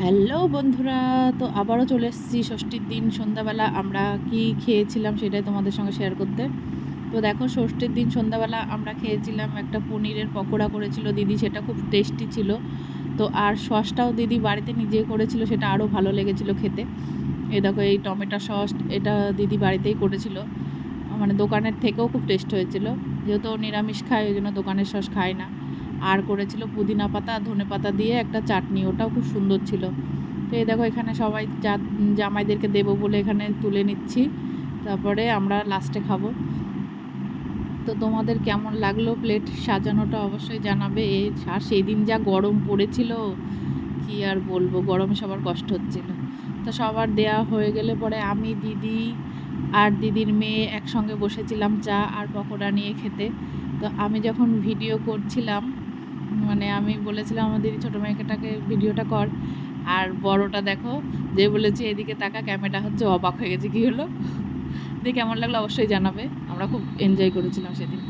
Hello বন্ধুরা, তো আবারও চলে এসেছি ষষ্ঠীর দিন সন্ধ্যাবেলা আমরা কি খেয়েছিলাম সেটাই তোমাদের সঙ্গে শেয়ার করতে। তো দেখো, ষষ্ঠীর দিন সন্ধ্যাবেলা আমরা খেয়েছিলাম একটা পনিরের পকোড়া করেছিল দিদি, সেটা খুব টেস্টি ছিল। তো আর সসটাও দিদি বাড়িতে নিজে করেছিল, সেটা আরও ভালো লেগেছিল খেতে। এই দেখো, এই টমেটো সস এটা দিদি বাড়িতেই করেছিল, মানে দোকানের থেকেও খুব টেস্ট হয়েছিল। যেহেতু ও নিরামিষ খায় ওই জন্য দোকানের সস খায় না। আর করেছিল পুদিনা পাতা ধনে পাতা দিয়ে একটা চাটনি, ওটাও খুব সুন্দর ছিল। তো এই দেখো, এখানে সবাই জামাইদেরকে দেবো বলে এখানে তুলে নিচ্ছি, তারপরে আমরা লাস্টে খাবো। তো তোমাদের কেমন লাগলো প্লেট সাজানোটা অবশ্যই জানাবে। আর সেই দিন যা গরম পড়েছিল, কি আর বলবো, গরমে সবার কষ্ট হচ্ছিল। তো সবার দেয়া হয়ে গেলে পরে আমি, দিদি আর দিদির মেয়ে একসঙ্গে বসেছিলাম চা আর পকোড়া নিয়ে খেতে। তো আমি যখন ভিডিও করছিলাম, মানে আমি বলেছিলাম আমার দিদি ছোটো মেয়েটাকে ভিডিওটা কর, আর বড়টা দেখো, যে বলেছি এদিকে তাকা ক্যামেরা হচ্ছে, অবাক হয়ে গেছে কী হলো। দিয়ে কেমন লাগলো অবশ্যই জানাবে। আমরা খুব এনজয় করেছিলাম সেদিন।